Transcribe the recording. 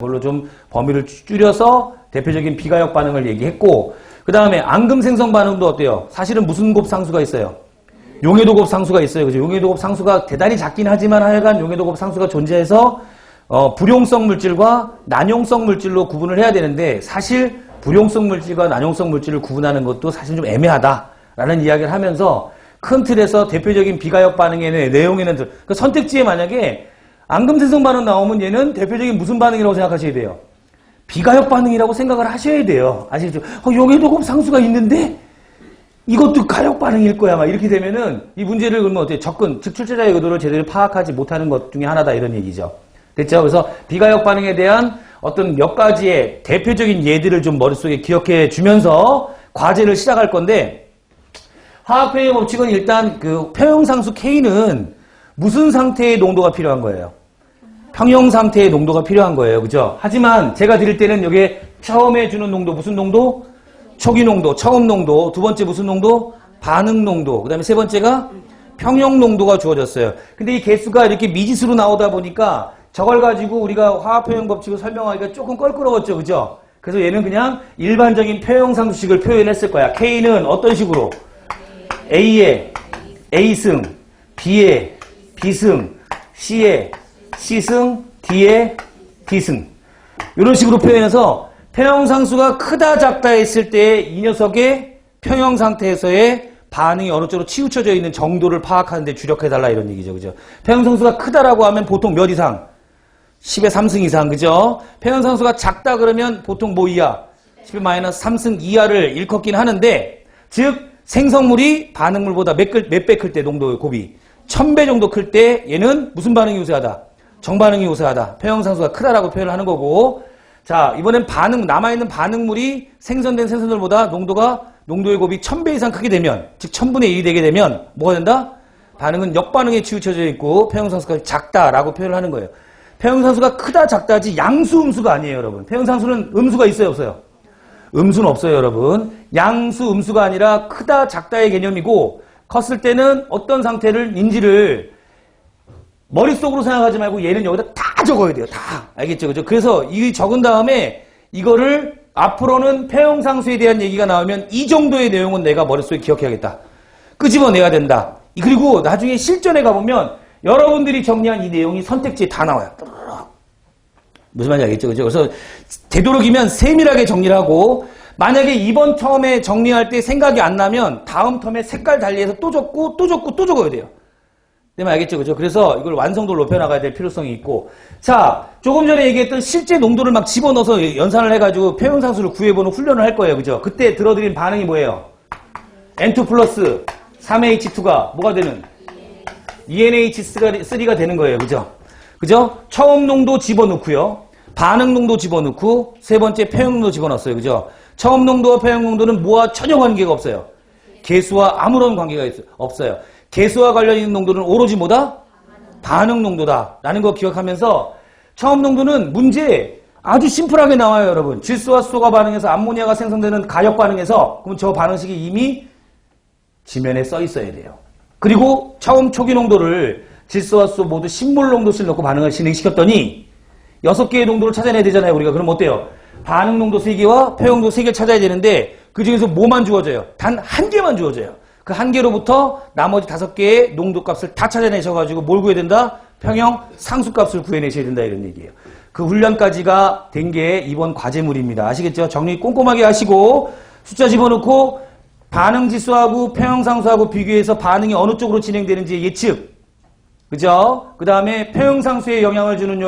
그걸로 좀 범위를 줄여서 대표적인 비가역 반응을 얘기했고, 그 다음에 앙금 생성 반응도 어때요? 사실은 무슨 곱 상수가 있어요? 용해도 곱 상수가 있어요. 그죠? 용해도 곱 상수가 대단히 작긴 하지만 하여간 용해도 곱 상수가 존재해서 불용성 물질과 난용성 물질로 구분을 해야 되는데, 사실 불용성 물질과 난용성 물질을 구분하는 것도 사실 좀 애매하다라는 이야기를 하면서 큰 틀에서 대표적인 비가역 반응의 내용에는 그 선택지에 만약에 앙금 생성 반응 나오면 얘는 대표적인 무슨 반응이라고 생각하셔야 돼요? 비가역 반응이라고 생각을 하셔야 돼요. 아시겠죠? 용해도 곱 상수가 있는데 이것도 가역 반응일 거야. 막 이렇게 되면은 이 문제를 그러면 어떻게 접근, 즉 출제자의 의도를 제대로 파악하지 못하는 것 중에 하나다 이런 얘기죠. 됐죠? 그래서 비가역 반응에 대한 어떤 몇 가지의 대표적인 예들을 좀 머릿속에 기억해 주면서 과제를 시작할 건데, 화학표현 법칙은 일단 그 표형상수 K는 무슨 상태의 농도가 필요한 거예요? 평형 상태의 농도가 필요한 거예요. 그죠? 하지만 제가 드릴 때는 여기에 처음에 주는 농도, 무슨 농도? 초기 농도, 처음 농도. 두 번째 무슨 농도? 반응 농도. 그 다음에 세 번째가 평형 농도가 주어졌어요. 근데 이 개수가 이렇게 미지수로 나오다 보니까 저걸 가지고 우리가 화학표현 법칙을 설명하기가 조금 껄끄러웠죠. 그죠? 그래서 얘는 그냥 일반적인 표형상수식을 표현했을 거야. K는 어떤 식으로? A에 A승, B에 B승, C에 C승, D에 D승. 이런 식으로 표현해서 표형상수가 크다 작다 했을 때 이 녀석의 평형 상태에서의 반응이 어느 쪽으로 치우쳐져 있는 정도를 파악하는 데 주력해달라 이런 얘기죠. 그죠? 표형상수가 크다라고 하면 보통 몇 이상? 10의 3승 이상. 그죠? 표형상수가 작다 그러면 보통 뭐 이하? 10의 -3승 이하를 일컫긴 하는데, 즉 생성물이 반응물보다 몇 배 클 때 농도의 곱이 1000배 정도 클 때 얘는 무슨 반응이 우세하다? 정반응이 우세하다. 표형상수가 크다라고 표현을 하는 거고, 자, 이번엔 남아있는 반응물이 생성된 생성물보다 농도의 곱이 1000배 이상 크게 되면, 즉 1000분의 1이 되게 되면 뭐가 된다? 반응은 역반응에 치우쳐져 있고 표형상수가 작다라고 표현을 하는 거예요. 표형상수가 크다 작다지 양수 음수가 아니에요, 여러분. 표형상수는 음수가 있어요, 없어요? 음수는 없어요, 여러분. 양수 음수가 아니라 크다 작다의 개념이고, 컸을 때는 어떤 상태인지를 머릿속으로 생각하지 말고 얘는 여기다 다 적어야 돼요. 다. 알겠죠? 그죠? 그래서 이 적은 다음에 이거를 앞으로는 표형상수에 대한 얘기가 나오면 이 정도의 내용은 내가 머릿속에 기억해야겠다. 끄집어내야 된다. 그리고 나중에 실전에 가보면 여러분들이 정리한 이 내용이 선택지에 다 나와요. 무슨 말인지 알겠죠? 그죠? 그래서 되도록이면 세밀하게 정리를 하고, 만약에 이번 텀에 정리할 때 생각이 안 나면 다음 텀에 색깔 달리해서 또 적고 또 적고 또 적어야 돼요. 되면 알겠죠? 그죠? 그래서 이걸 완성도를 높여나가야 될 필요성이 있고, 자, 조금 전에 얘기했던 실제 농도를 막 집어넣어서 연산을 해가지고 표형상수를 구해보는 훈련을 할 거예요. 그죠? 그때 들어드린 반응이 뭐예요? N2 플러스 3H2가 뭐가 되는? ENH3가 되는 거예요. 그죠? 그죠? 처음 농도 집어넣고요. 반응 농도 집어넣고, 세 번째 표형 농도 집어넣었어요. 그죠? 처음 농도와 표형 농도는 뭐와 전혀 관계가 없어요. 개수와 아무런 관계가 없어요. 개수와 관련 있는 농도는 오로지 뭐다? 반응 농도다. 라는 거 기억하면서, 처음 농도는 문제 아주 심플하게 나와요, 여러분. 질소와 수소가 반응해서 암모니아가 생성되는 가역 반응에서, 그럼 저 반응식이 이미 지면에 써 있어야 돼요. 그리고 처음 초기 농도를 질소와 수소 모두 신몰 농도씩 넣고 반응을 진행시켰더니 6개의 농도를 찾아내야 되잖아요, 우리가. 그럼 어때요? 반응 농도 3개와 표형 농도 3개를 찾아야 되는데, 그 중에서 뭐만 주어져요? 단 한 개만 주어져요. 그 한 개로부터 나머지 5개의 농도 값을 다 찾아내셔가지고 뭘 구해야 된다? 평형 상수값을 구해내셔야 된다, 이런 얘기예요. 그 훈련까지가 된 게 이번 과제물입니다. 아시겠죠? 정리 꼼꼼하게 하시고, 숫자 집어넣고 반응 지수하고 평형 상수하고 비교해서 반응이 어느 쪽으로 진행되는지 예측. 그죠? 그 다음에 표형 상수에 영향을 주는